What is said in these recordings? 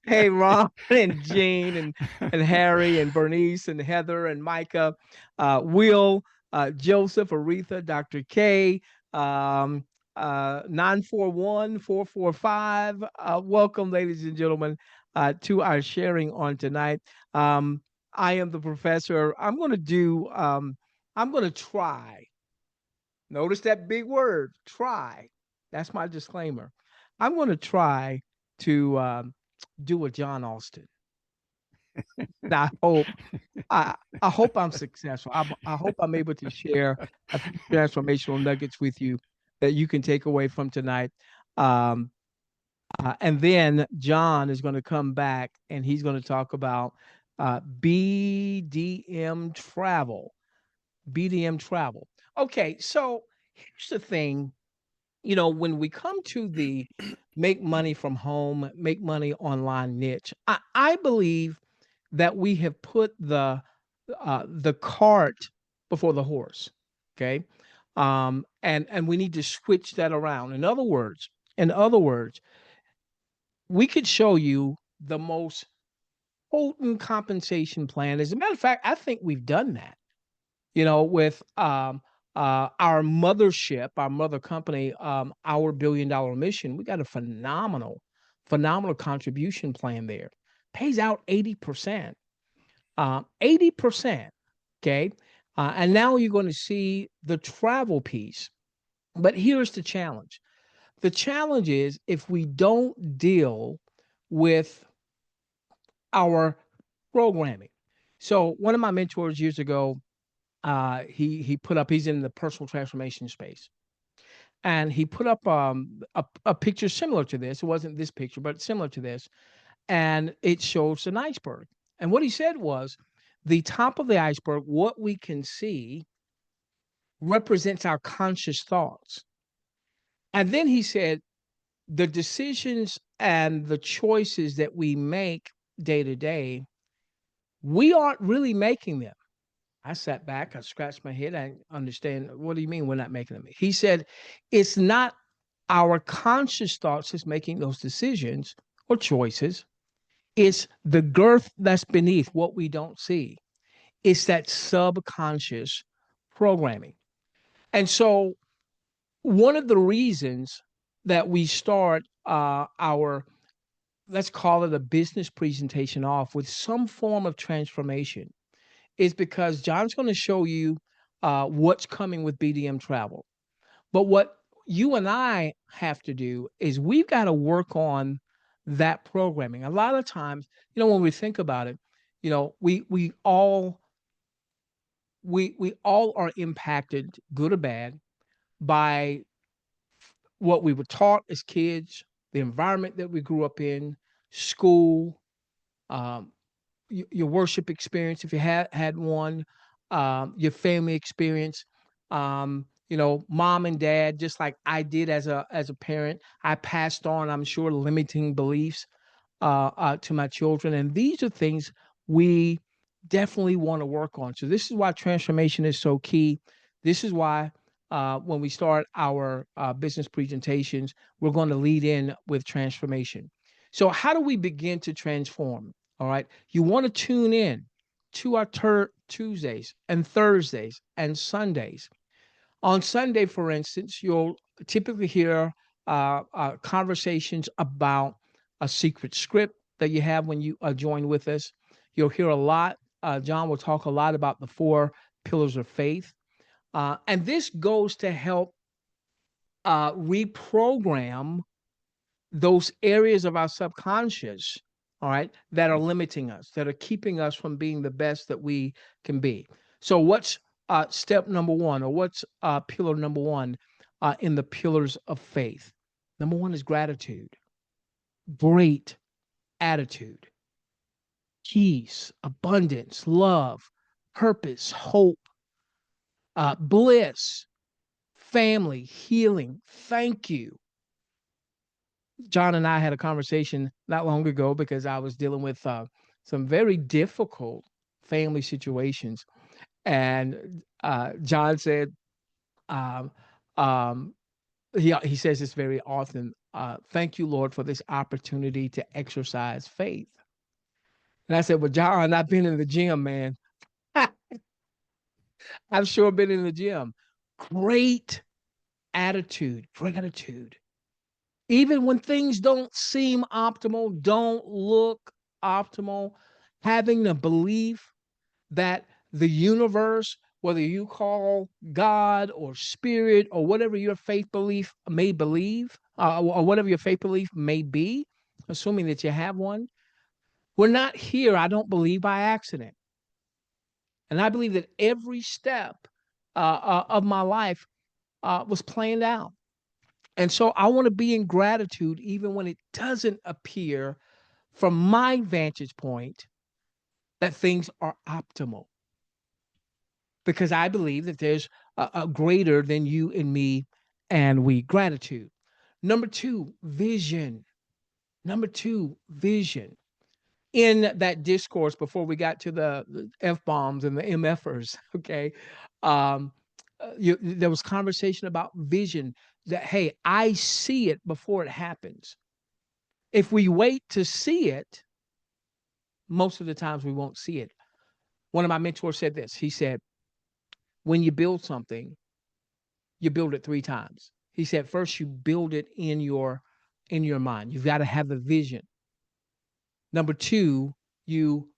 Hey, Ron and Jean and Harry and Bernice and Heather and Micah, Will, Joseph, Aretha, Dr. K, um, 941 welcome, ladies and gentlemen, to our sharing on tonight. I am the professor. I'm going to try. Notice that big word, try. That's my disclaimer. I'm going to try to do a John Austin. I hope I hope I'm successful. I hope I'm able to share a few transformational nuggets with you that you can take away from tonight. Um, and then John is going to come back and he's going to talk about BDM travel. BDM travel. Okay, so here's the thing. When we come to the make money from home, make money online niche, I believe that we have put the cart before the horse. Okay. And we need to switch that around. In other words, we could show you the most potent compensation plan. As a matter of fact, I think we've done that, with our mothership, our mother company, our $1 billion mission. We got a phenomenal contribution plan there. Pays out 80%. 80%. Okay. And now you're going to see the travel piece. But here's the challenge. The challenge is if we don't deal with our programming. So one of my mentors years ago, he put up, he's in the personal transformation space. And he put up a picture similar to this. It wasn't this picture, but similar to this. And it shows an iceberg. And what he said was the top of the iceberg, what we can see, represents our conscious thoughts. And then he said the decisions and the choices that we make day to day, we aren't really making them. I sat back, I scratched my head. I understand. What do you mean we're not making them? He said, it's not our conscious thoughts that's making those decisions or choices. It's the girth that's beneath what we don't see. It's that subconscious programming. And so, one of the reasons that we start our, let's call it a business presentation off with some form of transformation is because John's going to show you what's coming with BDM travel. But what you and I have to do is we've got to work on that programming. A lot of times, when we think about it, we all are impacted, good or bad, by what we were taught as kids, the environment that we grew up in, school, um, your worship experience, if you had one, your family experience, mom and dad, just like I did as a parent, I passed on, I'm sure, limiting beliefs to my children, and these are things we definitely want to work on. So this is why transformation is so key. This is why when we start our business presentations, we're going to lead in with transformation. So how do we begin to transform? All right. You want to tune in to our Tuesdays and Thursdays and Sundays. On Sunday, for instance, you'll typically hear conversations about a secret script that you have when you join with us. You'll hear a lot. John will talk a lot about the four pillars of faith. And this goes to help reprogram those areas of our subconscious, all right, that are limiting us, that are keeping us from being the best that we can be. So, what's step number one, or what's pillar number one in the pillars of faith? Number one is gratitude, great attitude, peace, abundance, love, purpose, hope, bliss, family, healing. Thank you. John and I had a conversation not long ago because I was dealing with some very difficult family situations. And John said, um, um, he says this very often. Thank you, Lord, for this opportunity to exercise faith. And I said, well, John, I've been in the gym, man. I've sure been in the gym. Great attitude, gratitude. Even when things don't seem optimal, don't look optimal, having the belief that the universe, whether you call God or spirit or whatever your faith belief may believe, or whatever your faith belief may be, assuming that you have one, we're not here, I don't believe, by accident. And I believe that every step of my life was planned out. And so I want to be in gratitude even when it doesn't appear from my vantage point that things are optimal, because I believe that there's a greater than you and me and we. Gratitude. Number two, vision. Number two, vision. In that discourse before we got to the F bombs and the MFers, okay, um, there was conversation about vision that, hey, I see it before it happens. If we wait to see it, most of the times we won't see it. One of my mentors said this. He said, when you build something, you build it 3 times. He said, first you build it in your mind. You've got to have the vision. Number two, you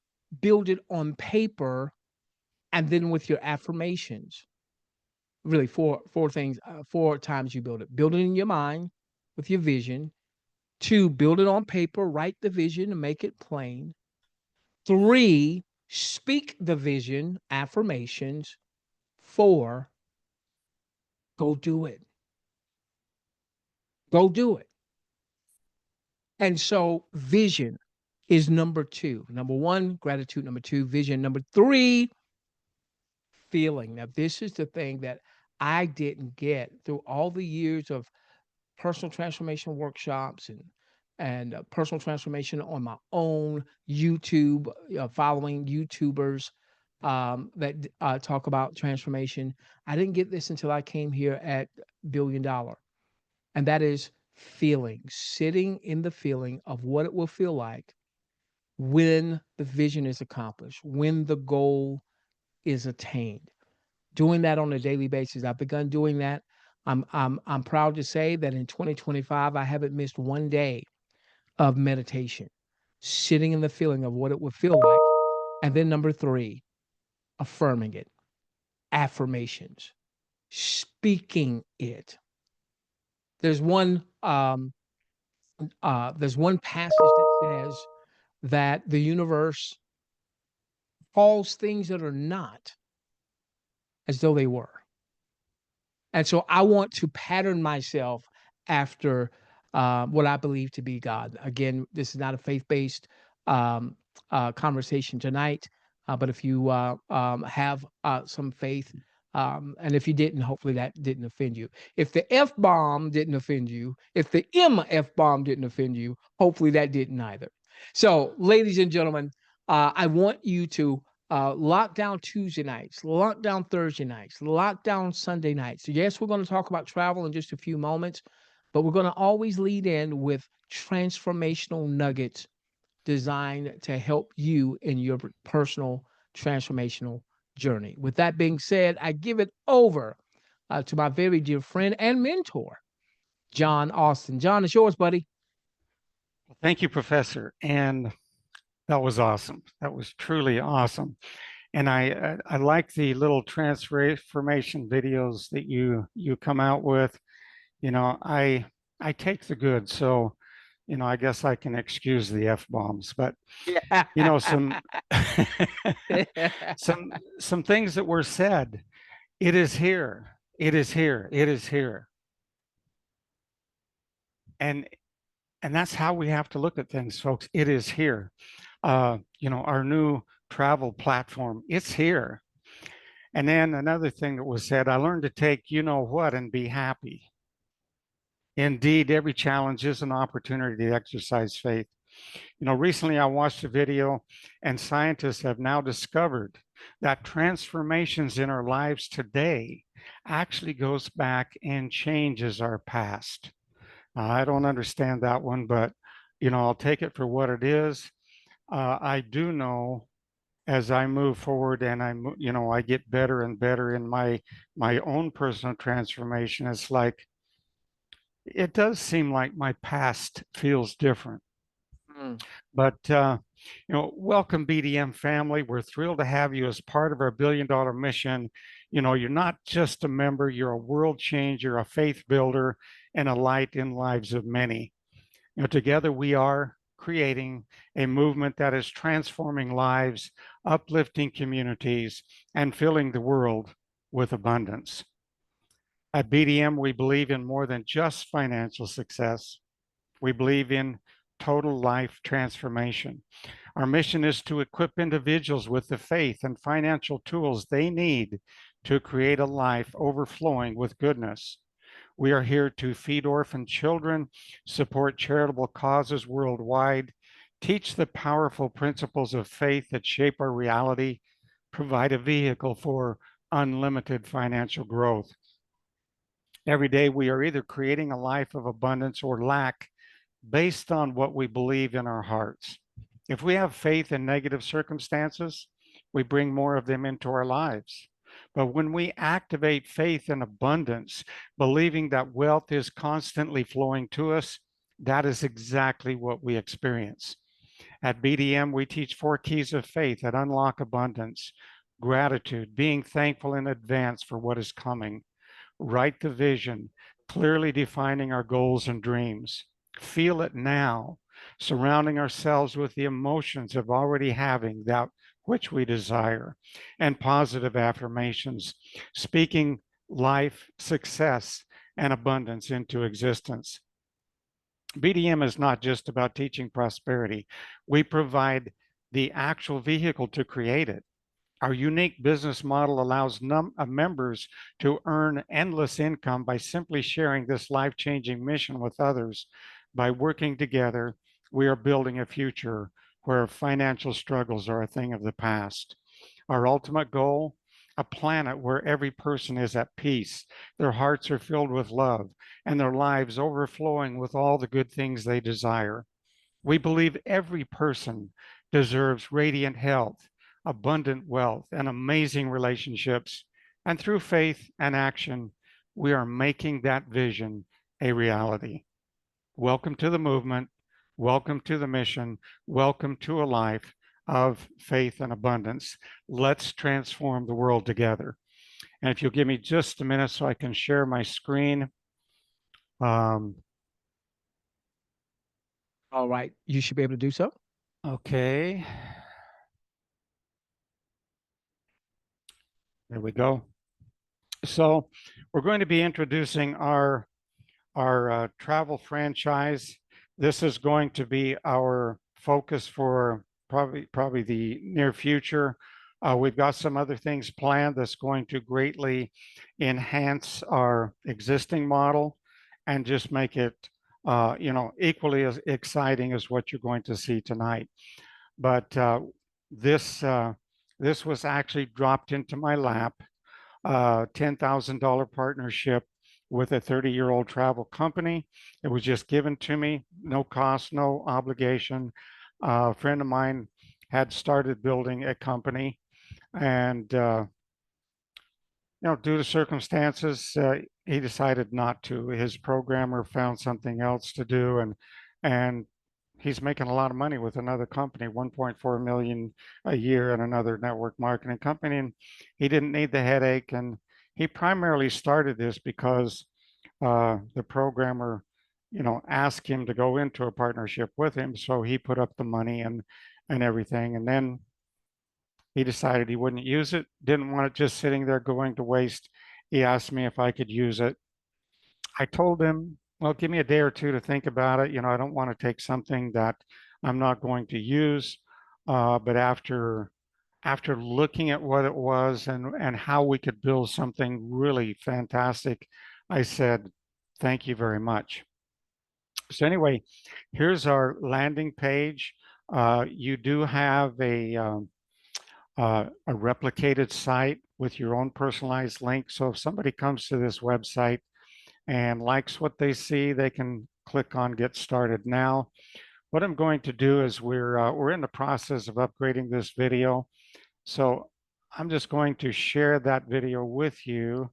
build it on paper and then with your affirmations. Really, four things, 4 times you build it. Build it in your mind with your vision. 2, build it on paper, write the vision and make it plain. 3, speak the vision, affirmations. 4, go do it. Go do it. And so vision is number 2. Number 1, gratitude. Number 2, vision. Number 3, feeling. Now, this is the thing that I didn't get through all the years of personal transformation workshops and personal transformation on my own YouTube, following YouTubers that talk about transformation. I didn't get this until I came here at Billion Dollar, and that is feeling, sitting in the feeling of what it will feel like when the vision is accomplished, when the goal is attained. Doing that on a daily basis. I've begun doing that. I'm proud to say that in 2025, I haven't missed one day of meditation, sitting in the feeling of what it would feel like. And then number 3, affirming it, affirmations, speaking it. There's one there's one passage that says that the universe calls things that are not as though they were. And so I want to pattern myself after what I believe to be God. Again, this is not a faith-based um, conversation tonight, but if you have some faith, and if you didn't, hopefully that didn't offend you. If the F bomb didn't offend you, if the MF bomb didn't offend you, hopefully that didn't either. So, ladies and gentlemen, I want you to lock down Tuesday nights, lock down Thursday nights, lock down Sunday nights. Yes, we're going to talk about travel in just a few moments, but we're going to always lead in with transformational nuggets designed to help you in your personal transformational journey. With that being said, I give it over to my very dear friend and mentor, John Austin. John, it's yours, buddy. Thank you, Professor. And that was awesome. That was truly awesome. And I like the little transformation videos that you come out with. I take the good, so I guess I can excuse the F bombs. But some some things that were said. It is here. It is here. It is here. And and that's how we have to look at things, folks. It is here. Our new travel platform, it's here. And then another thing that was said, I learned to take you know what and be happy. Indeed, every challenge is an opportunity to exercise faith. Recently I watched a video, and scientists have now discovered that transformations in our lives today actually goes back and changes our past. I don't understand that one, but I'll take it for what it is. I do know as I move forward and I get better and better in my own personal transformation. It's like it does seem like my past feels different. Mm. But welcome BDM family. We're thrilled to have you as part of our $1 billion mission. You're not just a member, you're a world changer, a faith builder, and a light in lives of many. Together we are creating a movement that is transforming lives, uplifting communities, and filling the world with abundance. At BDM, we believe in more than just financial success. We believe in total life transformation. Our mission is to equip individuals with the faith and financial tools they need to create a life overflowing with goodness. We are here to feed orphan children, support charitable causes worldwide, teach the powerful principles of faith that shape our reality, provide a vehicle for unlimited financial growth. Every day, we are either creating a life of abundance or lack based on what we believe in our hearts. If we have faith in negative circumstances, we bring more of them into our lives. But when we activate faith in abundance, believing that wealth is constantly flowing to us, that is exactly what we experience. At BDM, we teach 4 keys of faith that unlock abundance: gratitude, being thankful in advance for what is coming; write the vision, clearly defining our goals and dreams; feel it now, surrounding ourselves with the emotions of already having that which we desire; and positive affirmations, speaking life, success, and abundance into existence. BDM is not just about teaching prosperity. We provide the actual vehicle to create it. Our unique business model allows members to earn endless income by simply sharing this life-changing mission with others. By working together, we are building a future where financial struggles are a thing of the past. Our ultimate goal: a planet where every person is at peace, their hearts are filled with love, and their lives overflowing with all the good things they desire. We believe every person deserves radiant health, abundant wealth, and amazing relationships. And through faith and action, we are making that vision a reality. Welcome to the movement. Welcome to the mission. Welcome to a life of faith and abundance. Let's transform the world together. And if you'll give me just a minute so I can share my screen. Um, All right. You should be able to do so. okay, there we go. So we're going to be introducing our travel franchise. This is going to be our focus for probably the near future. We've got some other things planned that's going to greatly enhance our existing model and just make it equally as exciting as what you're going to see tonight. But this this was actually dropped into my lap, $10,000 partnership with a 30-year-old travel company. It was just given to me, no cost, no obligation. A friend of mine had started building a company, and due to circumstances, he decided not to. His programmer found something else to do, and he's making a lot of money with another company, 1.4 million a year, and another network marketing company. And he didn't need the headache, and he primarily started this because the programmer, asked him to go into a partnership with him. So he put up the money and everything, and then he decided he wouldn't use it, didn't want it just sitting there going to waste. He asked me if I could use it. I told him, well, give me a day or two to think about it. I don't want to take something that I'm not going to use. But after looking at what it was and how we could build something really fantastic, I said, thank you very much. So anyway, here's our landing page. You do have a replicated site with your own personalized link. So if somebody comes to this website and likes what they see, they can click on Get Started Now. What I'm going to do is we're in the process of upgrading this video. So I'm just going to share that video with you,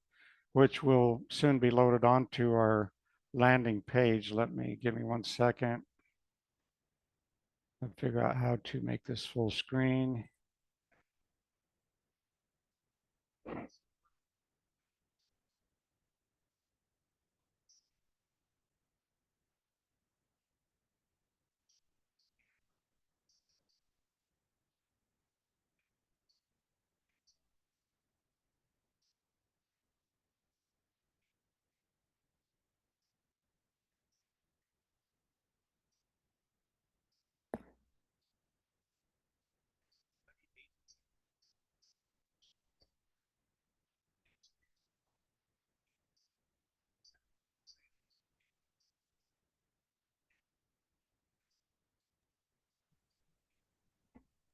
which will soon be loaded onto our landing page. Give me 1 second and figure out how to make this full screen.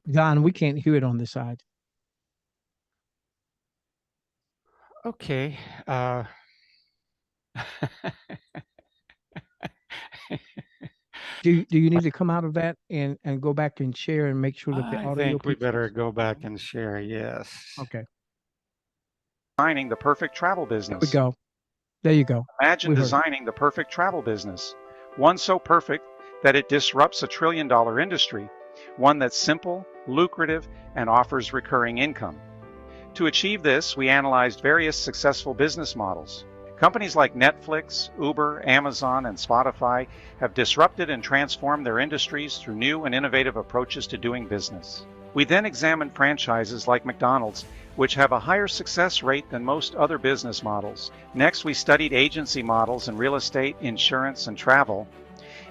John, we can't hear it on this side. Okay. Do you need to come out of that and go back and share and make sure that the I audio think we piece better works? go back and share. Yes. Okay. Designing the perfect travel There we business. go. There you go. Imagine We heard it. designing the perfect travel business. One so perfect that it disrupts a trillion-dollar industry. One that's simple, lucrative, and offers recurring income. To achieve this, we analyzed various successful business models. Companies like Netflix, Uber, Amazon, and Spotify have disrupted and transformed their industries through new and innovative approaches to doing business. We then examined franchises like McDonald's, which have a higher success rate than most other business models. Next, we studied agency models in real estate, insurance, and travel,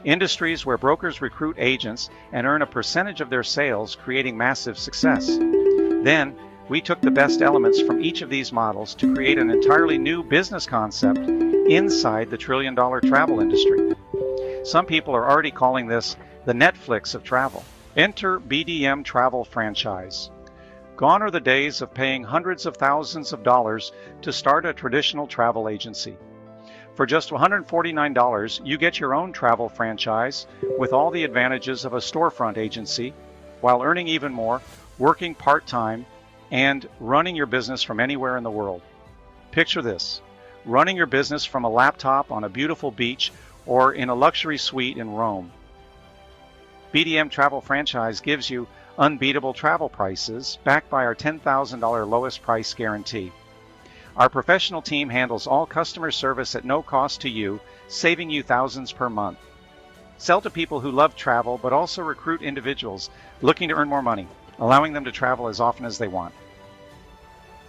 industries where brokers recruit agents and earn a percentage of their sales, creating massive success. Then, we took the best elements from each of these models to create an entirely new business concept inside the trillion-dollar travel industry. Some people are already calling this the Netflix of travel. Enter BDM Travel Franchise. Gone are the days of paying hundreds of thousands of dollars to start a traditional travel agency. For just $149, you get your own travel franchise with all the advantages of a storefront agency, while earning even more, working part-time, and running your business from anywhere in the world. Picture this: running your business from a laptop on a beautiful beach or in a luxury suite in Rome. BDM Travel Franchise gives you unbeatable travel prices backed by our $10,000 lowest price guarantee. Our professional team handles all customer service at no cost to you, saving you thousands per month. Sell to people who love travel but also recruit individuals looking to earn more money, allowing them to travel as often as they want.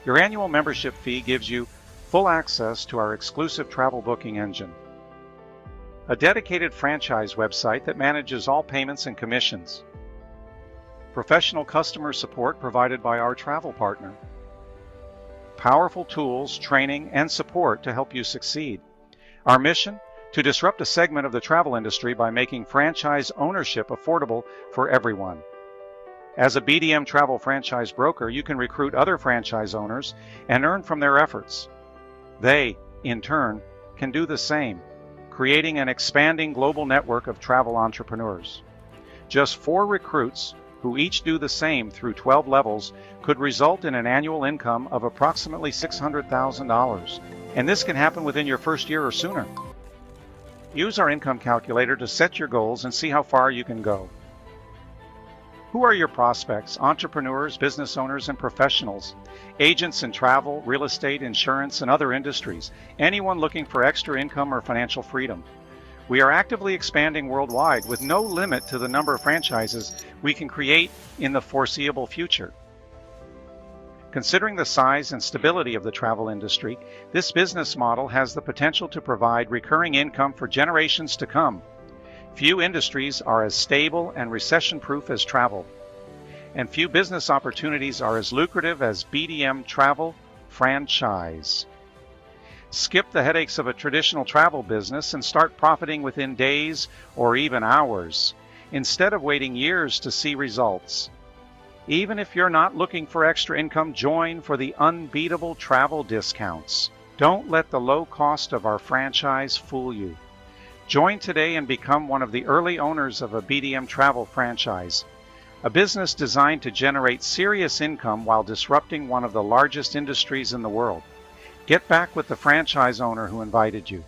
Your annual membership fee gives you full access to our exclusive travel booking engine, a dedicated franchise website that manages all payments and commissions, professional customer support provided by our travel partner, powerful tools, training, and support to help you succeed. Our mission? To disrupt a segment of the travel industry by making franchise ownership affordable for everyone. As a BDM travel franchise broker, you can recruit other franchise owners and earn from their efforts. They, in turn, can do the same, creating an expanding global network of travel entrepreneurs. Just 4 recruits, who each do the same through 12 levels, could result in an annual income of approximately $600,000. And this can happen within your first year or sooner. Use our income calculator to set your goals and see how far you can go. Who are your prospects? Entrepreneurs, business owners, and professionals. Agents in travel, real estate, insurance, and other industries. Anyone looking for extra income or financial freedom. We are actively expanding worldwide with no limit to the number of franchises we can create in the foreseeable future. Considering the size and stability of the travel industry, this business model has the potential to provide recurring income for generations to come. Few industries are as stable and recession-proof as travel, and few business opportunities are as lucrative as BDM Travel Franchise. Skip the headaches of a traditional travel business and start profiting within days or even hours, instead of waiting years to see results. Even if you're not looking for extra income, join for the unbeatable travel discounts. Don't let the low cost of our franchise fool you. Join today and become one of the early owners of a BDM travel franchise, a business designed to generate serious income while disrupting one of the largest industries in the world. Get back with the franchise owner who invited you.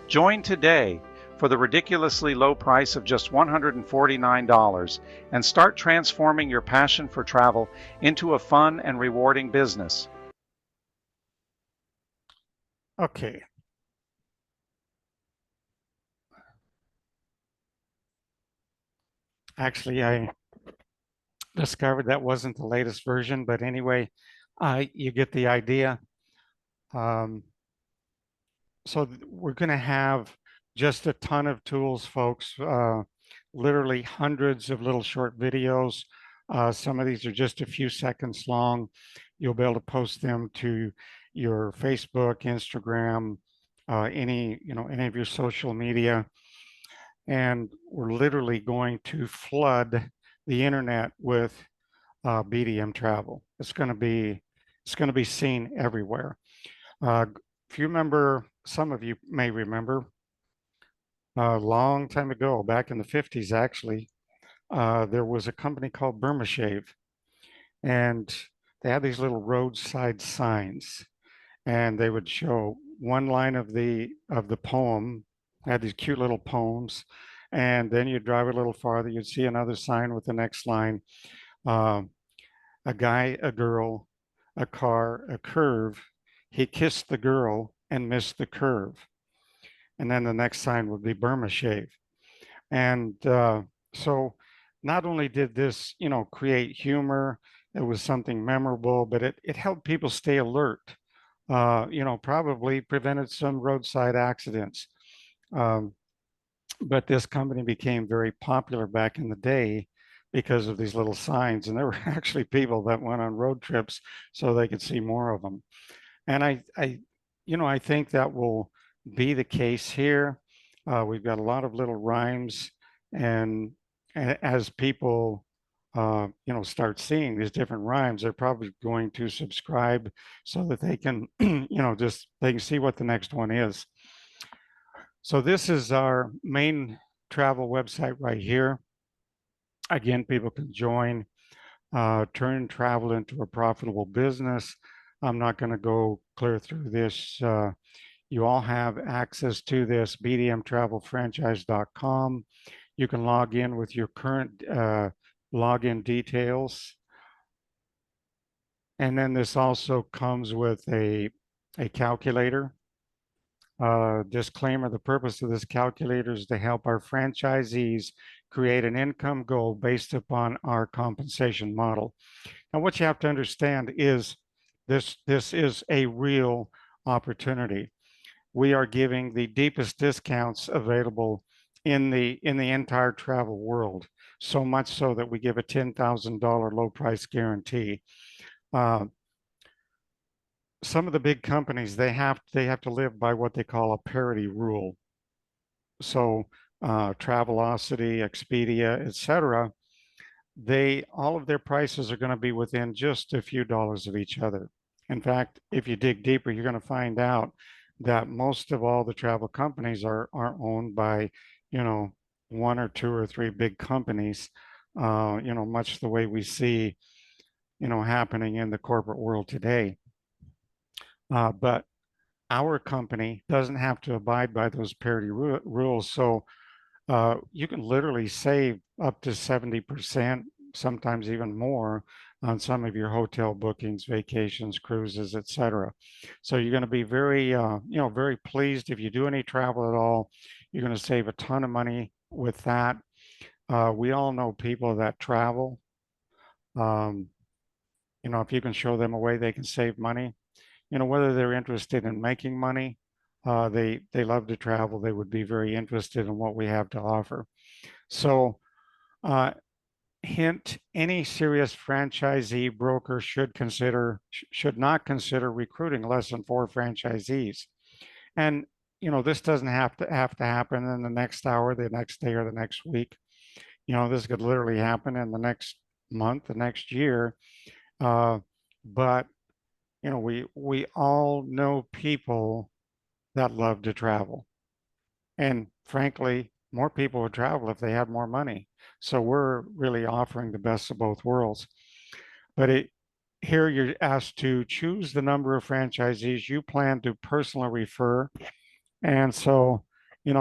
Join today for the ridiculously low price of just $149 and start transforming your passion for travel into a fun and rewarding business. Okay. Actually, I discovered that wasn't the latest version, but anyway, you get the idea. Um, so we're going to have just a ton of tools, folks. Literally hundreds of little short videos. Some of these are just a few seconds long. You'll be able to post them to your Facebook, Instagram, any of your social media, and we're literally going to flood the internet with BDM travel. It's going to be seen everywhere. If you remember, some of you may remember a long time ago, back in the 50s, actually, there was a company called Burma Shave, and they had these little roadside signs, and they would show one line of the poem. They had these cute little poems, and then you'd drive a little farther, you'd see another sign with the next line. Uh, a guy, a girl, a car, a curve. He kissed the girl and missed the curve. And then the next sign would be Burma Shave. And so not only did this, create humor, it was something memorable, but it helped people stay alert. Probably prevented some roadside accidents. Um, but this company became very popular back in the day because of these little signs. And there were actually people that went on road trips so they could see more of them. And I think that will be the case here. We've got a lot of little rhymes, and as people, start seeing these different rhymes, they're probably going to subscribe so that they can, they can see what the next one is. So this is our main travel website right here. Again, people can join, turn travel into a profitable business. I'm not going to go clear through this. You all have access to this, bdmtravelfranchise.com. You can log in with your current login details. And then this also comes with a calculator. Disclaimer, the purpose of this calculator is to help our franchisees create an income goal based upon our compensation model. Now, what you have to understand is this is a real opportunity. We are giving the deepest discounts available in the entire travel world, so much so that we give a $10,000 low price guarantee. Some of the big companies, they have to live by what they call a parity rule. So Travelocity, Expedia, etc., all of their prices are going to be within just a few dollars of each other. In fact, if you dig deeper, you're going to find out that most of all the travel companies are owned by, one or two or three big companies, much the way we see, happening in the corporate world today. But our company doesn't have to abide by those parity rules. So you can literally save up to 70%, sometimes even more, on some of your hotel bookings, vacations, cruises, etc. So you're going to be very, very pleased if you do any travel at all. You're going to save a ton of money with that. We all know people that travel. Um, if you can show them a way they can save money, whether they're interested in making money, they love to travel. They would be very interested in what we have to offer. So, hint: any serious franchisee broker should not consider recruiting less than 4 franchisees. And this doesn't have to happen in the next hour, the next day, or the next week. This could literally happen in the next month, the next year. But we all know people that love to travel. And frankly, more people would travel if they had more money. So we're really offering the best of both worlds. But here you're asked to choose the number of franchisees you plan to personally refer. And so,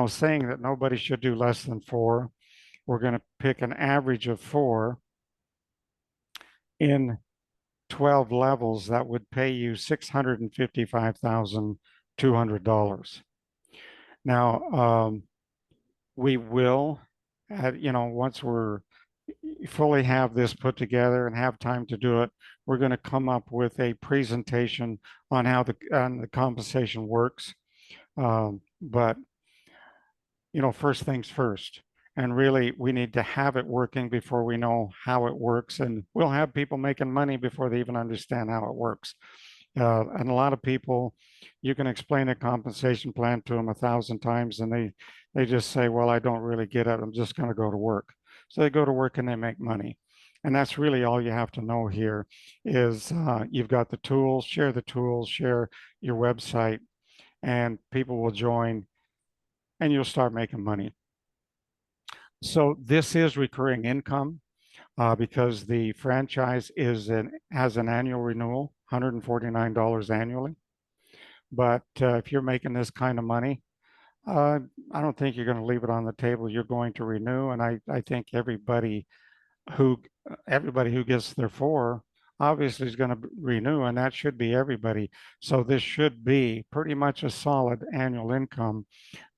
saying that nobody should do less than four, we're going to pick an average of four in 12 levels that would pay you $655,200. Now, we will, once we're fully have this put together and have time to do it, we're going to come up with a presentation on how the compensation works. But first things first. And really, we need to have it working before we know how it works. And we'll have people making money before they even understand how it works. And a lot of people, you can explain a compensation plan to them 1,000 times, and they just say, "Well, I don't really get it. I'm just going to go to work." So they go to work and they make money. And that's really all you have to know here is you've got the tools, share your website, and people will join and you'll start making money. So this is recurring income because the franchise has an annual renewal, $149 annually. But if you're making this kind of money, I don't think you're going to leave it on the table. You're going to renew, and I think who everybody who gets their four obviously is going to renew, and that should be everybody. So this should be pretty much a solid annual income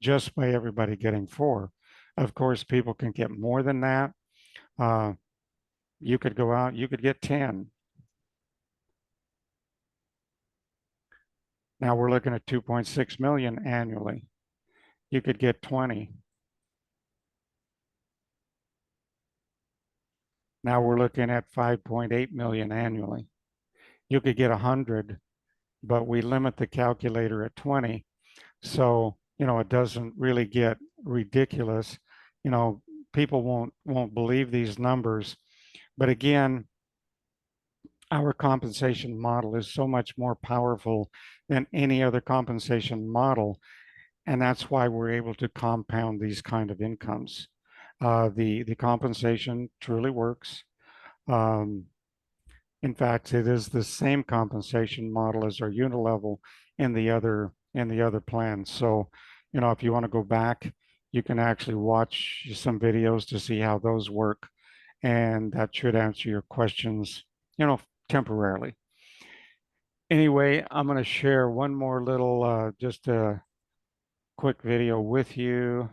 just by everybody getting four. Of course, people can get more than that. You could go out, you could get 10. Now we're looking at 2.6 million annually. You could get 20. Now we're looking at 5.8 million annually. You could get 100, but we limit the calculator at 20. So, it doesn't really get ridiculous. People won't believe these numbers. But again, our compensation model is so much more powerful than any other compensation model. And that's why we're able to compound these kind of incomes. The compensation truly works. In fact, it is the same compensation model as our unit level in the other plans. So, if you want to go back, you can actually watch some videos to see how those work, and that should answer your questions, temporarily. Anyway, I'm going to share one more little, just a quick video with you.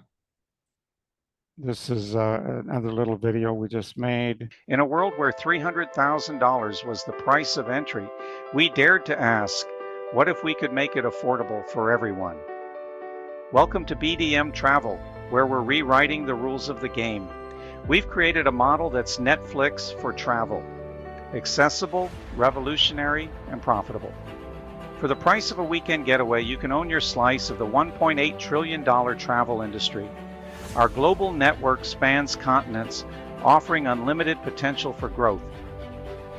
This is another little video we just made. In a world where $300,000 was the price of entry, we dared to ask, what if we could make it affordable for everyone? Welcome to BDM Travel, where we're rewriting the rules of the game. We've created a model that's Netflix for travel. Accessible, revolutionary, and profitable. For the price of a weekend getaway, you can own your slice of the $1.8 trillion travel industry. Our global network spans continents, offering unlimited potential for growth.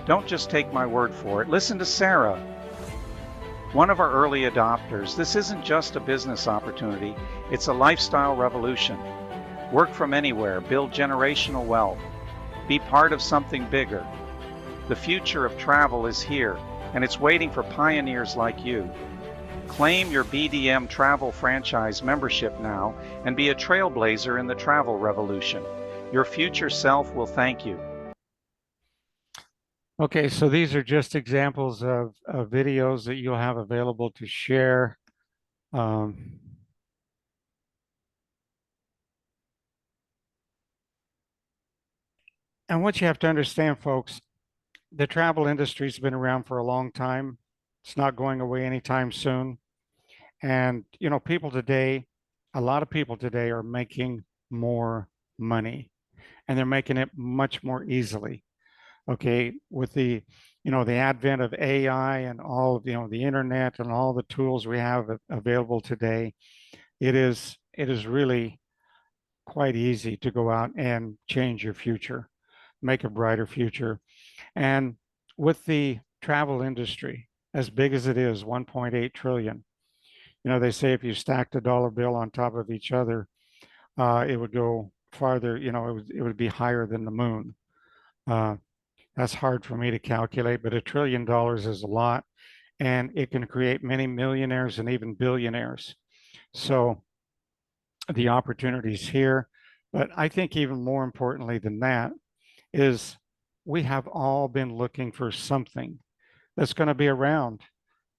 Don't just take my word for it. Listen to Sarah, one of our early adopters. This isn't just a business opportunity, it's a lifestyle revolution. Work from anywhere, build generational wealth, be part of something bigger. The future of travel is here, and it's waiting for pioneers like you. Claim your BDM travel franchise membership now and be a trailblazer in the travel revolution. Your future self will thank you. Okay, so these are just examples of videos that you'll have available to share. And what you have to understand, folks, the travel industry's been around for a long time. It's not going away anytime soon. And, a lot of people today are making more money, and they're making it much more easily. Okay, with the advent of AI and all of, the internet and all the tools we have available today, it is really quite easy to go out and change your future, make a brighter future. And with the travel industry, as big as it is, 1.8 trillion, They say if you stacked a dollar bill on top of each other, it would go farther, it would be higher than the moon. That's hard for me to calculate, but $1 trillion is a lot, and it can create many millionaires and even billionaires. So the opportunities here, but I think even more importantly than that is we have all been looking for something that's going to be around,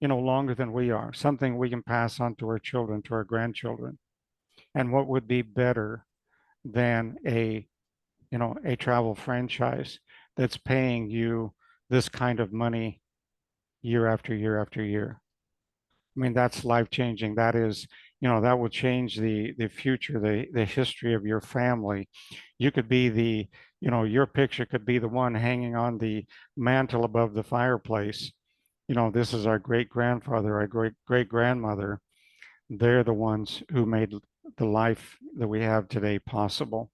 longer than we are, something we can pass on to our children, to our grandchildren. And what would be better than a travel franchise that's paying you this kind of money year after year after year? I mean, that's life changing. That is, that will change the future, the history of your family. You could be your picture could be the one hanging on the mantle above the fireplace. This is our great grandfather, our great great grandmother. They're the ones who made the life that we have today possible.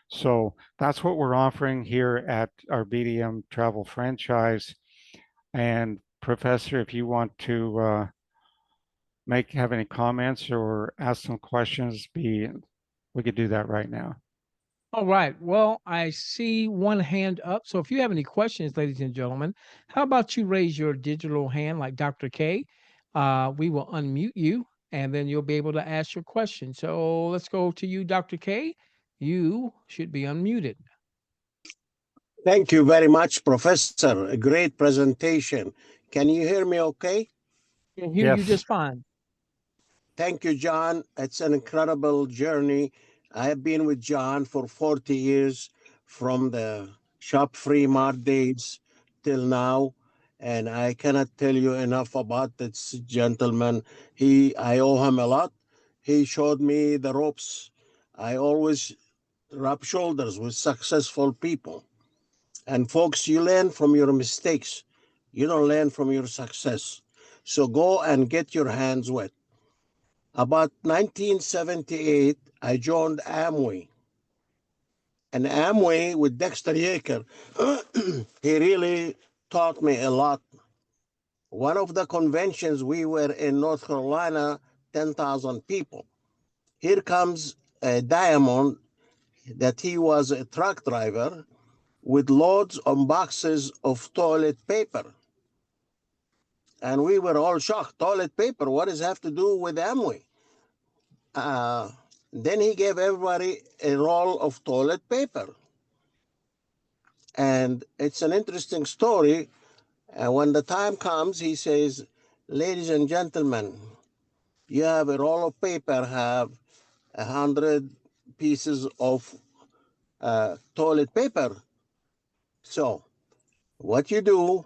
So that's what we're offering here at our BDM travel franchise. And Professor, if you want to have any comments or ask some questions, we could do that right now. All right. Well, I see one hand up. So if you have any questions, ladies and gentlemen, how about you raise your digital hand like Dr. K? We will unmute you and then you'll be able to ask your question. So let's go to you, Dr. K. You should be unmuted. Thank you very much, Professor. A great presentation. Can you hear me okay? I can hear you just fine. Thank you, John. It's an incredible journey. I have been with John for 40 years, from the shop free mart days till now. And I cannot tell you enough about this gentleman. I owe him a lot. He showed me the ropes. I always rub shoulders with successful people. And folks, you learn from your mistakes. You don't learn from your success. So go and get your hands wet. About 1978, I joined Amway. And Amway with Dexter Yaker, he really taught me a lot. One of the conventions, we were in North Carolina, 10,000 people. Here comes a diamond that he was a truck driver with loads of boxes of toilet paper. And we were all shocked. Toilet paper, what does it have to do with Amway? Then he gave everybody a roll of toilet paper. And it's an interesting story. And when the time comes, he says, ladies and gentlemen, you have a roll of paper, have 100 pieces of toilet paper. So what you do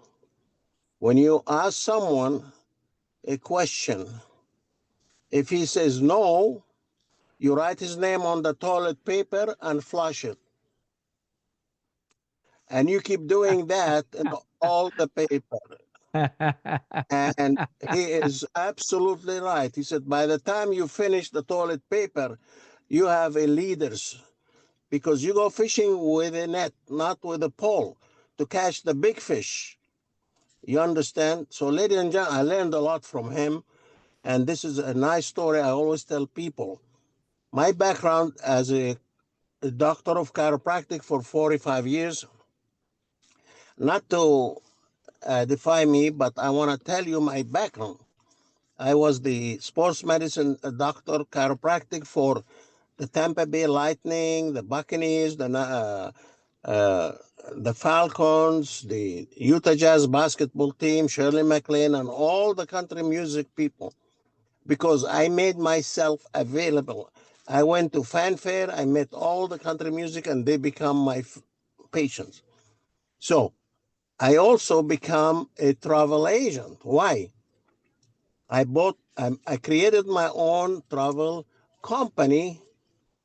when you ask someone a question, if he says no, you write his name on the toilet paper and flush it. And you keep doing that in all the paper. And he is absolutely right. He said, by the time you finish the toilet paper, you have a leaders, because you go fishing with a net, not with a pole, to catch the big fish. You understand? So, ladies and gentlemen, I learned a lot from him. And this is a nice story I always tell people. My background as a doctor of chiropractic for 45 years, not to defy me, but I want to tell you my background. I was the sports medicine doctor, chiropractic for the Tampa Bay Lightning, the Buccaneers, the Falcons, the Utah Jazz basketball team, Shirley MacLaine, and all the country music people, because I made myself available. I went to fanfare, I met all the country music, and they become my patients. So I also become a travel agent. Why? I created my own travel company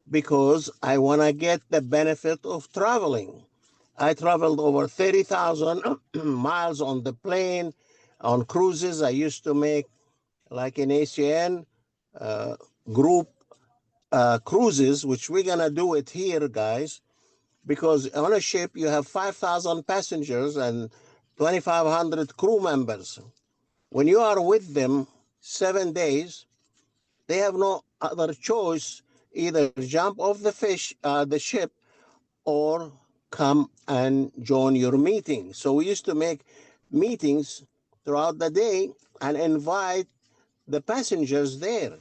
because I want to get the benefit of traveling. I traveled over 30,000 miles on the plane, on cruises. I used to make, like in ACN, group cruises, which we're going to do it here, guys, because on a ship you have 5,000 passengers and 2,500 crew members. When you are with them 7 days, they have no other choice, either jump off the ship, or come and join your meeting. So we used to make meetings throughout the day and invite the passengers there.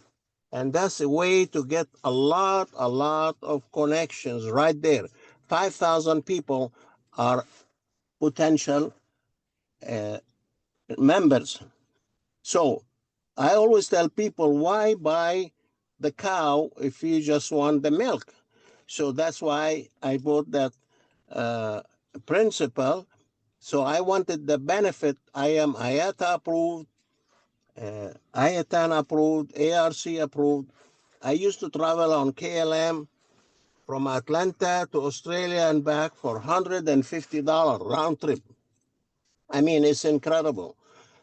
And that's a way to get a lot of connections right there. 5,000 people are potential uh, members. So I always tell people, why buy the cow if you just want the milk? So that's why I bought that uh, principle. So I wanted the benefit. I am IATA approved, IATAN approved, ARC approved. I used to travel on KLM from Atlanta to Australia and back for $150 round trip. I mean, it's incredible.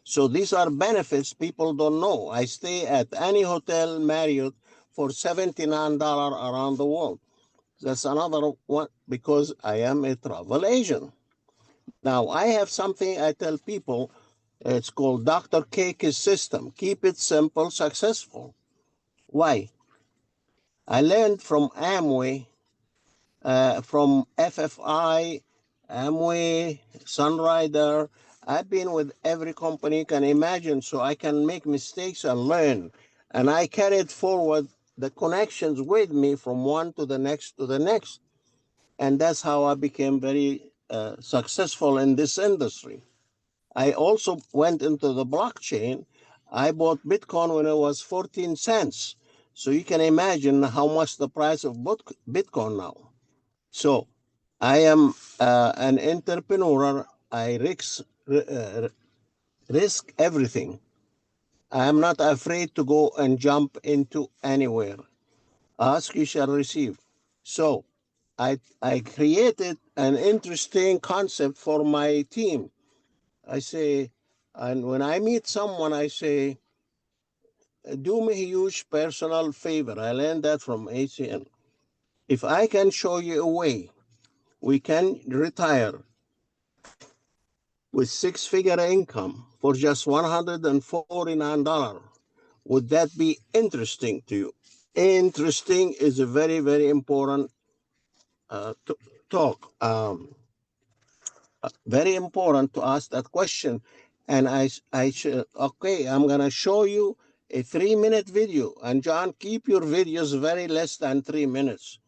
So these are benefits people don't know. I stay at any hotel Marriott for $79 around the world. That's another one because I am a travel agent. Now, I have something I tell people. It's called Dr. Cake's system. Keep it simple, successful. Why? I learned from Amway, from FFI, Amway, Sunrider. I've been with every company you can imagine, so I can make mistakes and learn. And I carried forward the connections with me from one to the next to the next. And that's how I became very successful in this industry. I also went into the blockchain. I bought Bitcoin when it was 14 cents. So you can imagine how much the price of Bitcoin now. So I am an entrepreneur. I risk everything. I am not afraid to go and jump into anywhere. Ask, you shall receive. So I created an interesting concept for my team. I say, and when I meet someone, I say, do me a huge personal favor. I learned that from ACN. If I can show you a way we can retire with six-figure income for just $149, would that be interesting to you? Interesting is a very, very important talk. Very important to ask that question. And I should, okay, I'm going to show you a 3-minute video. And John, keep your videos very less than 3 minutes.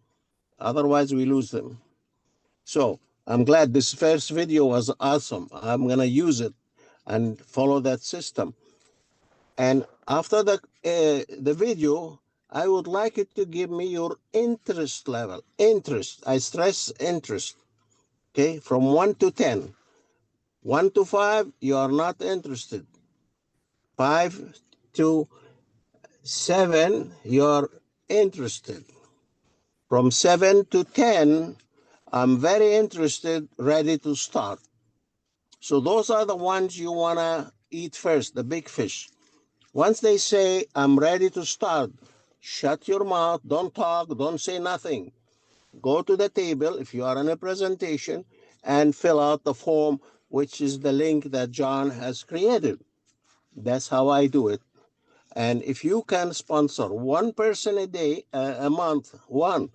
Otherwise, we lose them. So I'm glad this first video was awesome. I'm going to use it and follow that system. And after the video, I would like you to give me your interest level. Interest. I stress interest. Okay, from 1 to 10. 1 to 5, you are not interested. 5 to 7, you're interested. From 7 to 10, I'm very interested, ready to start. So those are the ones you want to eat first, the big fish. Once they say, I'm ready to start, shut your mouth, don't talk, don't say nothing. Go to the table if you are in a presentation and fill out the form, which is the link that John has created. That's how I do it. And if you can sponsor one person a day, a month, one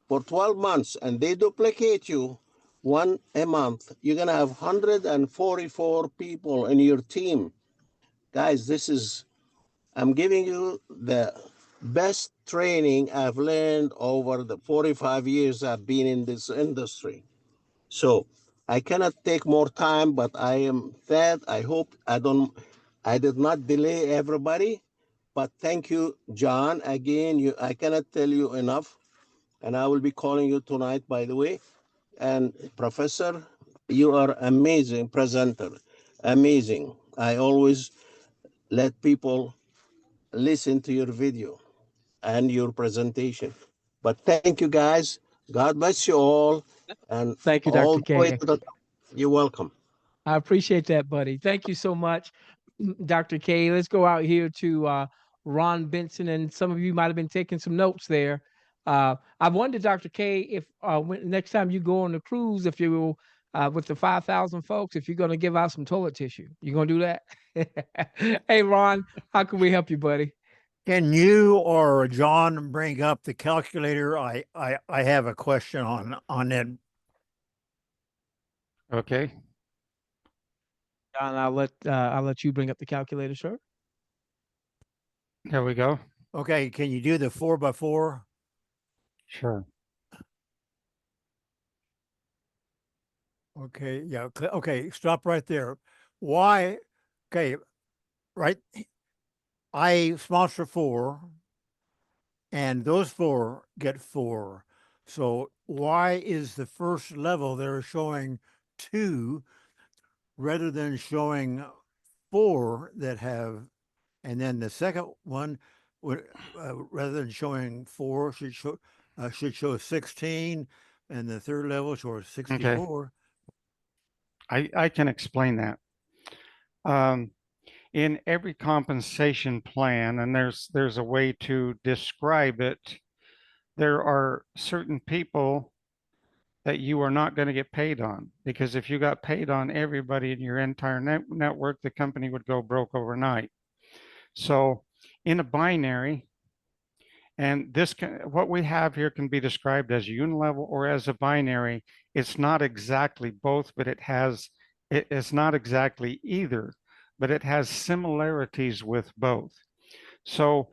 for 12 months, and they duplicate you one a month, you're going to have 144 people in your team. Guys, I'm giving you the best training I've learned over the 45 years I've been in this industry. So I cannot take more time, but I am fed. I hope I did not delay everybody. But thank you, John. Again, I cannot tell you enough. And I will be calling you tonight, by the way. And Professor, you are amazing presenter. Amazing. I always let people listen to your video and your presentation. But thank you, guys. God bless you all. And Thank you, all Dr. the way K. to the top. You're welcome. I appreciate that, buddy. Thank you so much, Dr. K. Let's go out here to Ron Benson, and some of you might have been taking some notes there. I wondered, Dr. K, if next time you go on the cruise, if you will, with the 5,000 folks, if you're going to give out some toilet tissue, you going to do that? Hey, Ron, how can we help you, buddy? Can you or John bring up the calculator? I have a question on it. Okay, John, I'll let you bring up the calculator, sir. there we go. Okay, can you do the 4x4? Sure. Okay, yeah. Okay, stop right there. Why? Okay, right. I sponsor 4, and those 4 get 4. So why is the first level there showing 2 rather than showing 4 that have, and then the second one would, rather than showing 4 should show 16, and the third level shows Okay, 64. I can explain that. Um, in every compensation plan, and there's a way to describe it, there are certain people that you are not going to get paid on, because if you got paid on everybody in your entire network, the company would go broke overnight. So in a binary, and what we have here can be described as unilevel or as a binary. It's not exactly both, but it's not exactly either, but it has similarities with both. So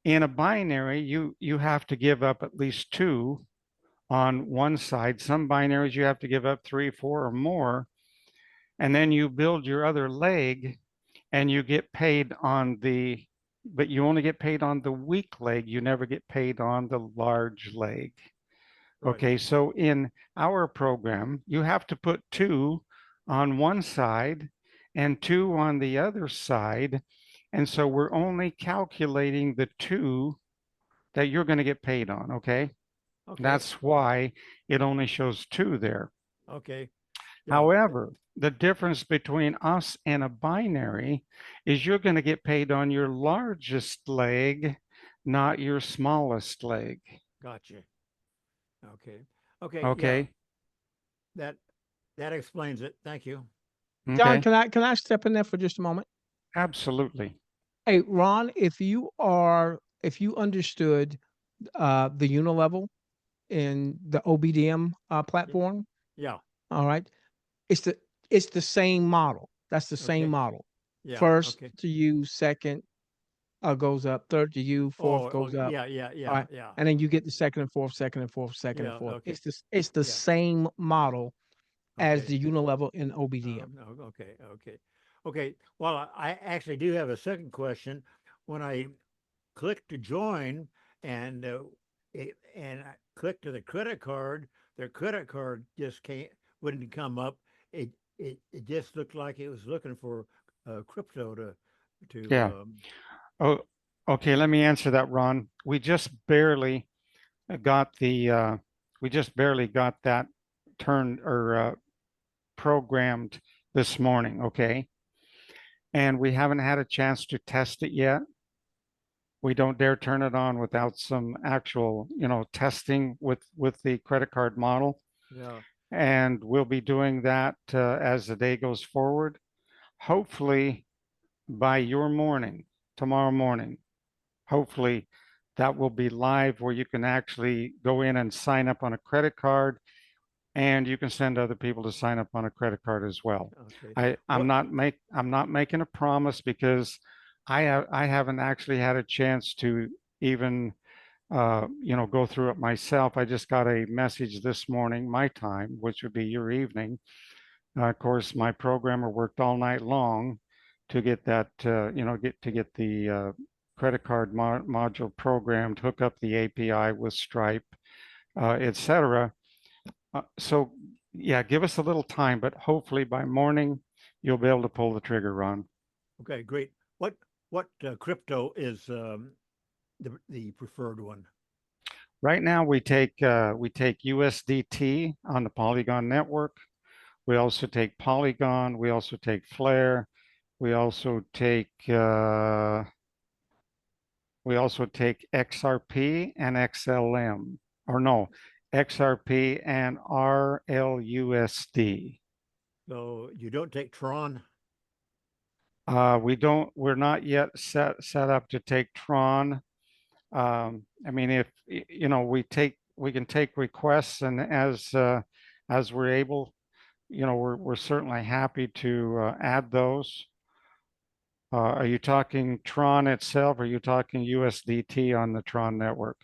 in a binary, you have to give up at least 2 on one side. Some binaries you have to give up 3, 4, or more, and then you build your other leg, and you get paid on but you only get paid on the weak leg. You never get paid on the large leg. Right. Okay, so in our program, you have to put 2 on one side and 2 on the other side. And so we're only calculating the 2 that you're going to get paid on. Okay. Okay. That's why it only shows 2 there. Okay. Yeah. However, the difference between us and a binary is you're going to get paid on your largest leg, not your smallest leg. Gotcha. Okay. Okay. Yeah. Okay. That that explains it. Thank you. John, Okay. can I step in there for just a moment? Absolutely. Hey, Ron, if you understood the unilevel in the OBDM platform, Yeah. all right, it's the it's the same model. That's the same Okay. model. Yeah. First Okay. to you, second goes up, third to you, fourth Oh, goes up. yeah. Yeah. All Yeah. right, Yeah. and then you get the second and fourth, second and fourth, second and Yeah. fourth. Okay. It's the Yeah. same model as Okay. the unilevel in OBDM. Okay. Okay. Okay. Well, I actually do have a second question. When I click to join and I click to the credit card, their credit card just wouldn't come up. It just looked like it was looking for crypto to Yeah. Oh, okay. Let me answer that, Ron. Got the, uh, we just barely got that turned or programmed this morning. Okay. And we haven't had a chance to test it yet. We don't dare turn it on without some actual, testing with the credit card model. yeah. And we'll be doing that as the day goes forward. Hopefully by your morning, tomorrow morning, hopefully that will be live where you can actually go in and sign up on a credit card, and you can send other people to sign up on a credit card as well. Okay. I'm not making a promise because I haven't actually had a chance to even go through it myself. I just got a message this morning, my time, which would be your evening. Of course, my programmer worked all night long to get that, get the credit card module programmed, hook up the API with Stripe, etc. So yeah, give us a little time, but hopefully by morning you'll be able to pull the trigger, Ron. Okay. Great. What crypto is the preferred one? Right now we take USDT on the Polygon network. We also take Polygon. We also take Flare. We also take XRP and XLM, or no, XRP and RLUSD. So you don't take Tron? We're not yet set up to take Tron. I mean, if you know, we can take requests, and as we're able, you know, we're certainly happy to add those. Are you talking Tron itself, or are you talking USDT on the Tron network?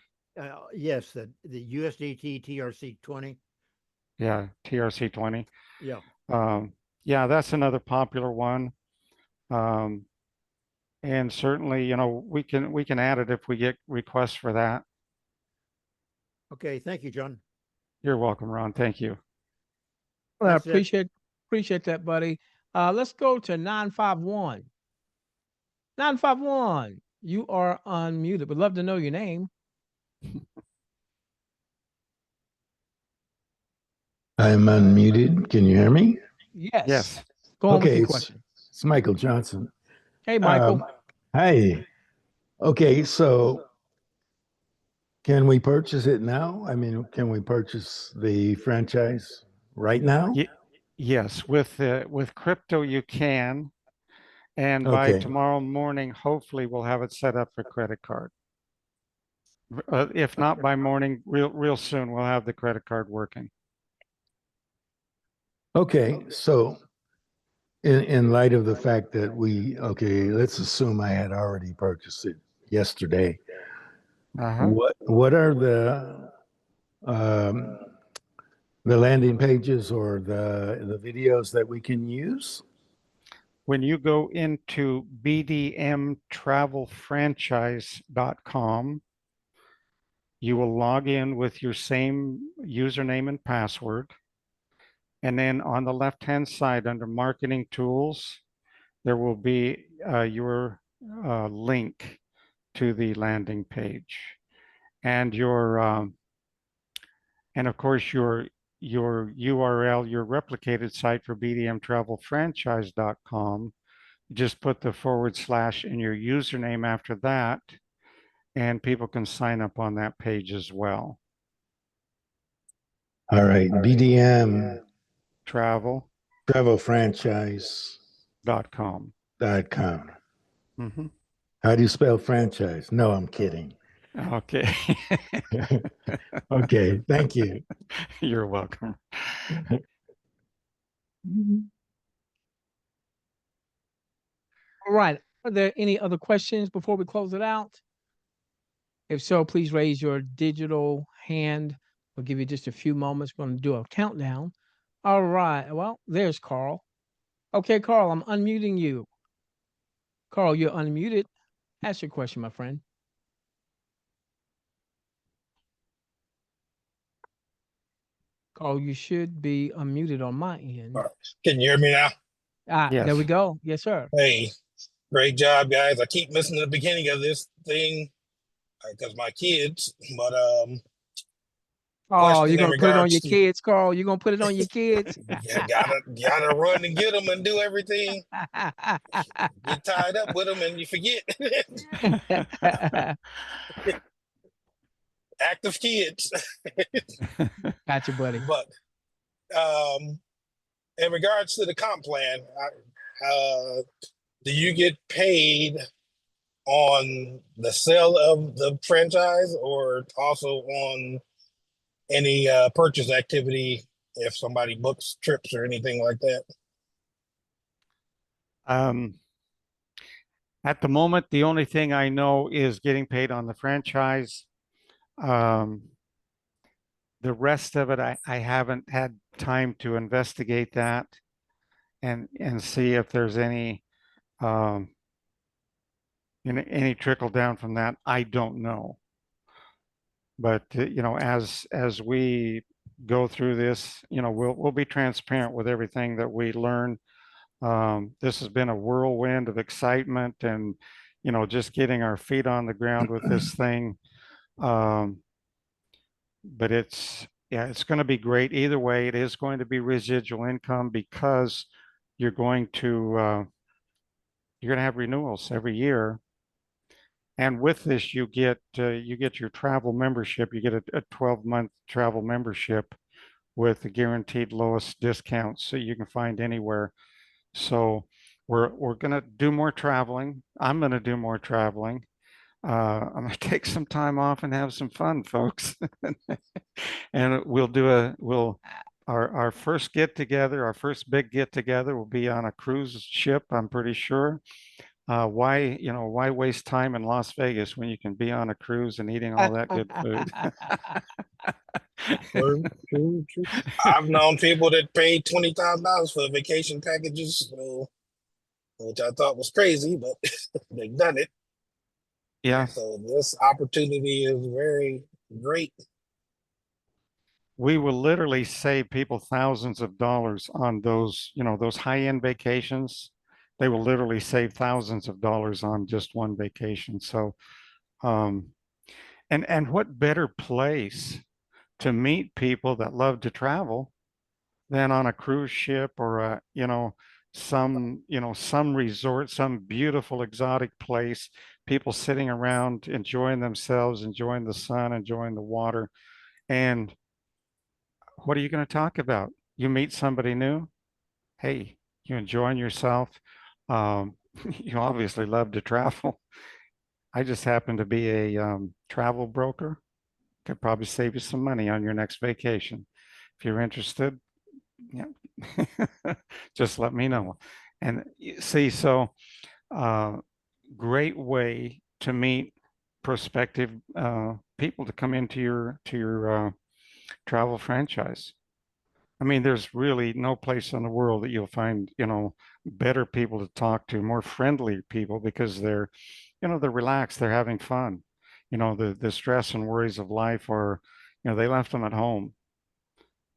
Yes, the USDT TRC20. Yeah, TRC20. Yeah. Yeah, that's another popular one. Um, and certainly, you know, we can add it if we get requests for that. Okay. Thank you, John. You're welcome, Ron. Thank you. Well, I That's it. appreciate that, buddy. Let's go to 951. 951, you are unmuted. Would love to know your name. I'm unmuted. Can you hear me? Yes. Yes. Go on with Okay, your it's, question. it's Michael Johnson. Hey, Michael. Hi. Okay, so can we purchase it now? I mean, can we purchase the franchise right now? Yes, with crypto you can, and by Okay. tomorrow morning, hopefully we'll have it set up for credit card. If not by morning, real soon we'll have the credit card working. Okay, so in light of the fact that let's assume I had already purchased it yesterday. Uh-huh. What are um, the landing pages or the videos that we can use? When you go into bdmtravelfranchise.com, you will log in with your same username and password. And then on the left-hand side under marketing tools, there will be your link to the landing page. And and of course your URL, your replicated site for bdmtravelfranchise.com. Just put the / in your username after that, and people can sign up on that page as well. All right, BDM Travel.com. travelfranchise.com. Mm-hmm. How do you spell franchise? No, I'm kidding. Okay. Okay, thank you. You're welcome. All right. Are there any other questions before we close it out? If so, please raise your digital hand. We'll give you just a few moments. We're going to do a countdown. All right. Well, there's Carl. Okay, Carl, I'm unmuting you. Carl, you're unmuted. Ask your question, my friend. Carl, you should be unmuted on my end. Can you hear me now? There we Yes. go. Yes, sir. Hey, great job, guys. I keep missing the beginning of this thing because my kids, but Oh, question you're in going to put it on regards your to kids, Carl. You're going to put it on your kids. yeah, gotta run and get them and do everything. Get tied up with them and you forget. Active kids. Gotcha, buddy. But in regards to the comp plan, do you get paid on the sale of the franchise or also on any purchase activity if somebody books trips or anything like that? At the moment, the only thing I know is getting paid on the franchise. The rest of it, I haven't had time to investigate that and see if there's any any trickle down from that. I don't know. But you know, as we go through this, you know, we'll be transparent with everything that we learn. This has been a whirlwind of excitement and, you know, just getting our feet on the ground with this thing. But it's going to be great either way. It is going to be residual income because you're going to have renewals every year. And with this, you get your travel membership. You get a 12-month travel membership with the guaranteed lowest discounts that you can find anywhere. So we're going to do more traveling. I'm going to do more traveling. I'm going to take some time off and have some fun, folks. And our first get together, our first big get together will be on a cruise ship, I'm pretty sure. Why waste time in Las Vegas when you can be on a cruise and eating all that good food? True, true, true. I've known people that paid $20,000 for vacation packages, which I thought was crazy, but they've done it. Yeah. So this opportunity is very great. We will literally save people thousands of dollars on those, those high-end vacations. They will literally save thousands of dollars on just one vacation. So, and what better place to meet people that love to travel than on a cruise ship or some resort, some beautiful exotic place, people sitting around enjoying themselves, enjoying the sun, enjoying the water. And what are you going to talk about? You meet somebody new. Hey, you enjoying yourself? Um, you obviously love to travel. I just happen to be a travel broker. Could probably save you some money on your next vacation. If you're interested, yeah, just let me know. And see, so great way to meet prospective people to come into your travel franchise. I mean, there's really no place in the world that you'll find, better people to talk to, more friendly people because they're relaxed, they're having fun. The stress and worries of life are, they left them at home.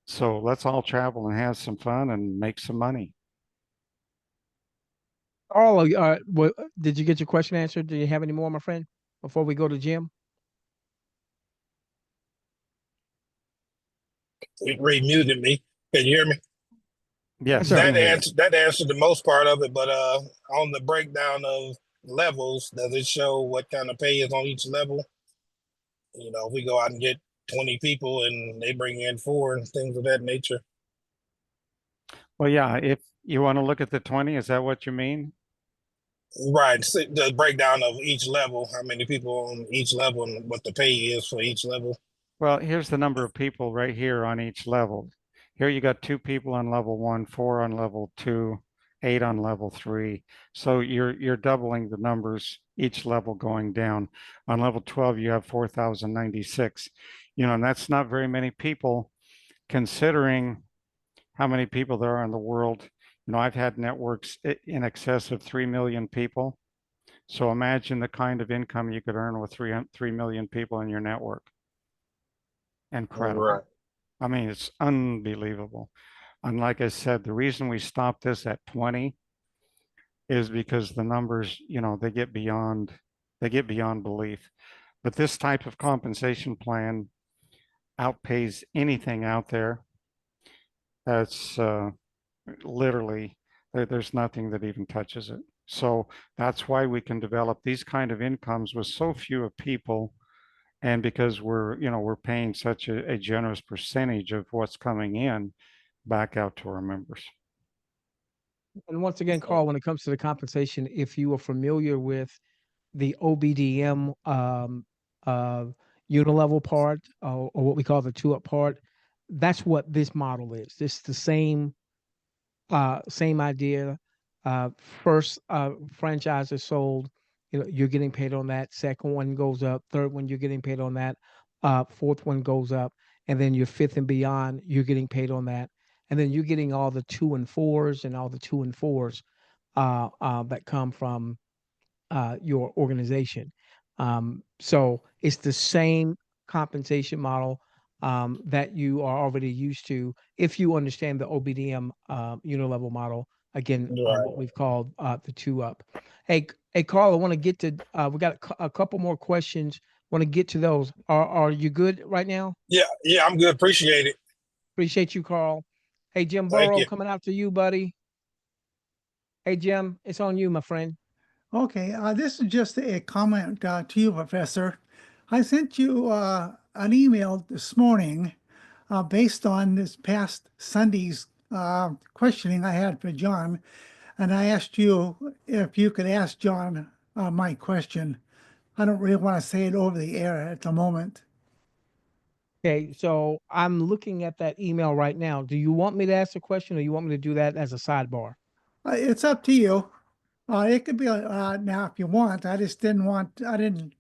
So let's all travel and have some fun and make some money. Carl, did you get your question answered? Do you have any more, my friend, before we go to Jim? It remuted me. Can you hear me? Yes, Yes, I sir. can hear you. That answered the most part of it, but on the breakdown of levels, does it show what kind of pay is on each level? If we go out and get 20 people and they bring in four and things of that nature. Well, yeah, if you want to look at the 20, is that what you mean? Right. So the breakdown of each level, how many people on each level and what the pay is for each level. Well, here's the number of people right here on each level. Here you got 2 people on level 1, 4 on level 2, 8 on level 3. So you're doubling the numbers each level going down. On level 12, you have 4,096. And that's not very many people considering how many people there are in the world. I've had networks in excess of 3 million people. So imagine the kind of income you could earn with 3 million people in your network. Incredible. Right. I mean, it's unbelievable. And like I said, the reason we stopped this at 20 is because the numbers, they get beyond belief. But this type of compensation plan outpays anything out there. That's literally, there's nothing that even touches it. So that's why we can develop these kind of incomes with so few people. And because we're paying such a generous percentage of what's coming in back out to our members. And once again, Carl, when it comes to the compensation, if you are familiar with the OBDM uh, unilevel part or what we call the two up part, that's what this model is. It's the same idea. First franchise is sold, you're getting paid on that. Second one goes up. Third one, you're getting paid on that. Fourth one goes up, and then your fifth and beyond, you're getting paid on that. And then you're getting all the 2 and 4s and all the 2 and 4s that come from your organization. So it's the same compensation model that you are already used to if you understand the OBDM unilevel model. Again, what Right. we've called the two up. Hey, Carl, I want to get to. We got a couple more questions. Want to get to those. Are you good right now? Yeah, I'm good. Appreciate it. Appreciate you, Carl. Hey, Jim Thank Burrow, you. coming out to you, buddy. Hey, Jim, it's on you, my friend. Okay, this is just a comment to you, Professor. I sent you an email this morning based on this past Sunday's questioning I had for John. and I asked you if you could ask John my question. I don't really want to say it over the air at the moment. Okay, so I'm looking at that email right now. Do you want me to ask a question, or you want me to do that as a sidebar? It's up to you. It could be now if you want. I just didn't want. I didn't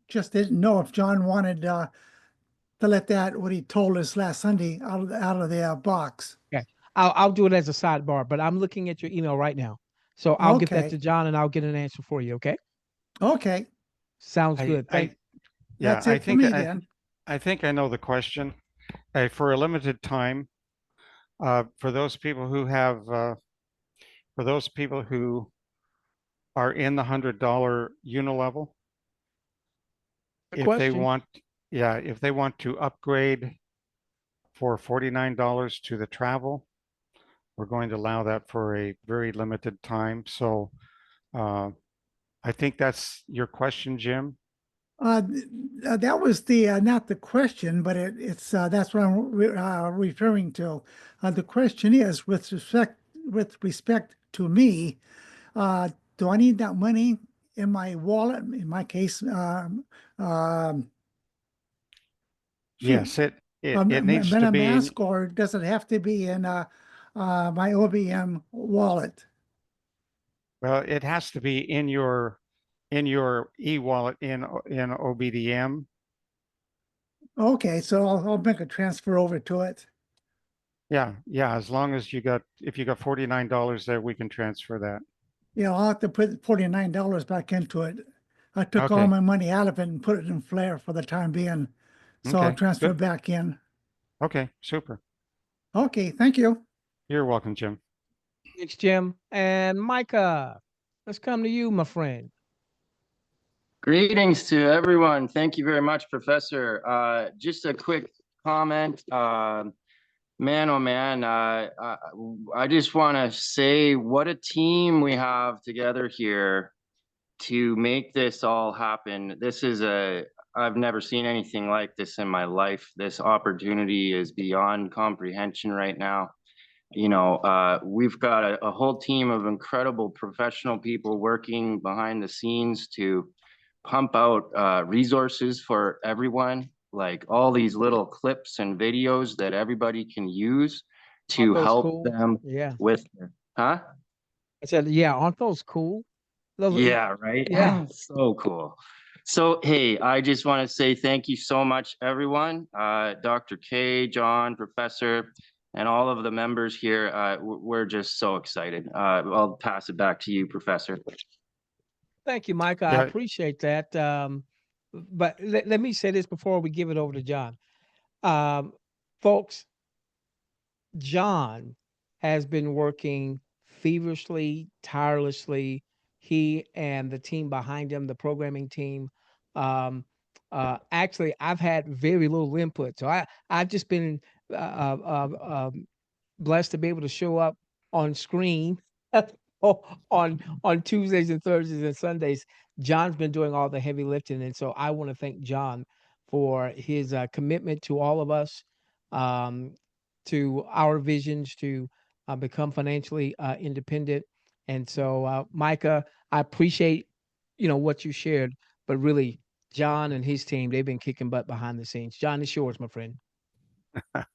know if John wanted to let that what he told us last Sunday out of the box. Okay, I'll do it as a sidebar, but I'm looking at your email right now. So I'll get that Okay. to John and I'll get an answer for you. Okay, Okay. sounds I, good. I, yeah, That's it for me then. I think I know the question. For a limited time, for those people who have, for those people who are in the $100 unilevel, Good if they question. want, yeah, if they want to upgrade for $49 to the travel, we're going to allow that for a very limited time. So I think that's your question, Jim. That was the not the question, but it's that's what I'm referring to. The question is with respect to me, uh, do I need that money in my wallet? In my case, shoot, Yes, it needs to be in, MetaMask, or does it have to be in my OBM wallet? well, it has to be in your e-wallet in OBDM. Okay, so I'll make a transfer over to it. Yeah, yeah, as long as if you got $49 there, we can transfer that. Yeah, I'll have to put $49 back into it. I took all Okay, my money out of it and put it in Flare for the time being. So I'll okay, transfer good. back in. Okay, super. Okay, thank you. You're welcome, Jim. Thanks, Jim. And Micah, let's come to you, my friend. Greetings to everyone. Thank you very much, Professor. Just a quick comment. Man, oh man, I just want to say what a team we have together here to make this all happen. I've never seen anything like this in my life. This opportunity is beyond comprehension right now. We've got a whole team of incredible professional people working behind the scenes to pump out resources for everyone, like all these little clips and videos that everybody can use Aren't to those help cool? them Yeah. with, huh? I said, yeah, aren't those cool? Yeah, right. Yeah. So cool. So, hey, I just want to say thank you so much, everyone. Dr. K, John, Professor, and all of the members here. We're just so excited. I'll pass it back to you, Professor. Thank you, Micah. I Yeah, appreciate that. But let me say this before we give it over to John. Um, Folks, John has been working feverishly, tirelessly. He and the team behind him, the programming team. Um, Actually, I've had very little input, so I've just been uh, uh, blessed to be able to show up on screen on Tuesdays and Thursdays and Sundays. John's been doing all the heavy lifting, and so I want to thank John for his commitment to all of us, um, to our visions to become financially independent. And so, Micah, I appreciate what you shared, but really, John and his team, they've been kicking butt behind the scenes. John, it's yours, my friend. well,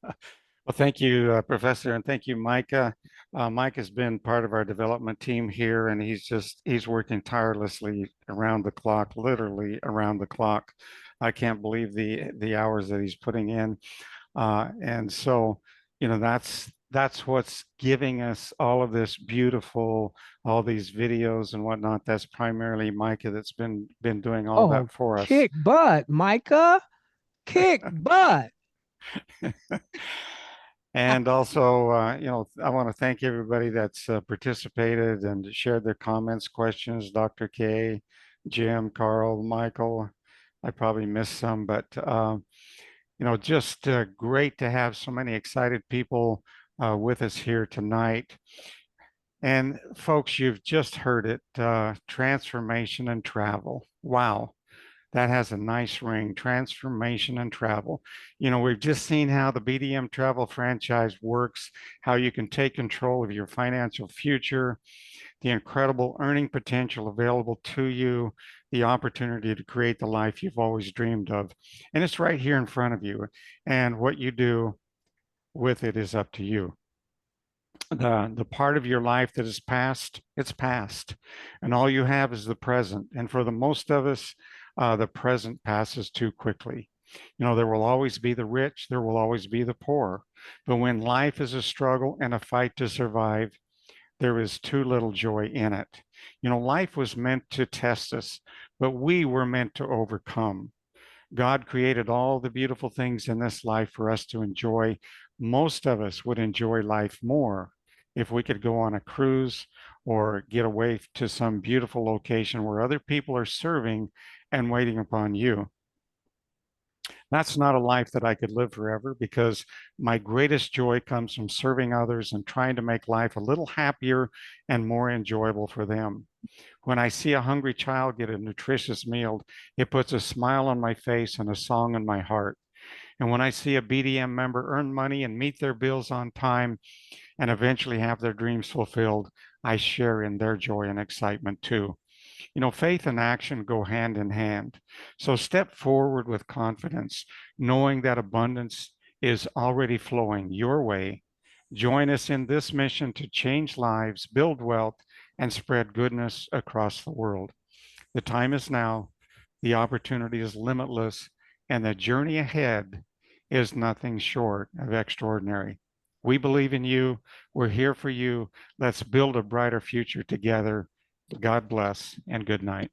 thank you, Professor, and thank you, Micah. Mike has been part of our development team here, and he's working tirelessly around the clock, literally around the clock. I can't believe the hours that he's putting in. And so, that's what's giving us all of this beautiful, all these videos and whatnot. That's primarily Micah that's been doing all Oh, that for us. kick butt, Micah. Kick butt. And also, I want to thank everybody that's participated and shared their comments, questions. Dr. K, Jim, Carl, Michael. I probably missed some, but just great to have so many excited people with us here tonight. And folks, you've just heard it, transformation and travel. Wow, that has a nice ring, transformation and travel. We've just seen how the BDM travel franchise works, how you can take control of your financial future. the incredible earning potential available to you, the opportunity to create the life you've always dreamed of. And it's right here in front of you. And what you do with it is up to you. The part of your life that is past, it's past. And all you have is the present. And for the most of us, the present passes too quickly. You know, there will always be the rich, there will always be the poor. But when life is a struggle and a fight to survive, there is too little joy in it. You know, life was meant to test us, but we were meant to overcome. God created all the beautiful things in this life for us to enjoy. Most of us would enjoy life more if we could go on a cruise or get away to some beautiful location where other people are serving and waiting upon you. That's not a life that I could live forever, because my greatest joy comes from serving others and trying to make life a little happier and more enjoyable for them. When I see a hungry child get a nutritious meal, it puts a smile on my face and a song in my heart. And when I see a BDM member earn money and meet their bills on time and eventually have their dreams fulfilled, I share in their joy and excitement too. You know, faith and action go hand in hand. So step forward with confidence, knowing that abundance is already flowing your way. Join us in this mission to change lives, build wealth, and spread goodness across the world. The time is now, the opportunity is limitless, and the journey ahead is nothing short of extraordinary. We believe in you. We're here for you. Let's build a brighter future together. God bless and good night.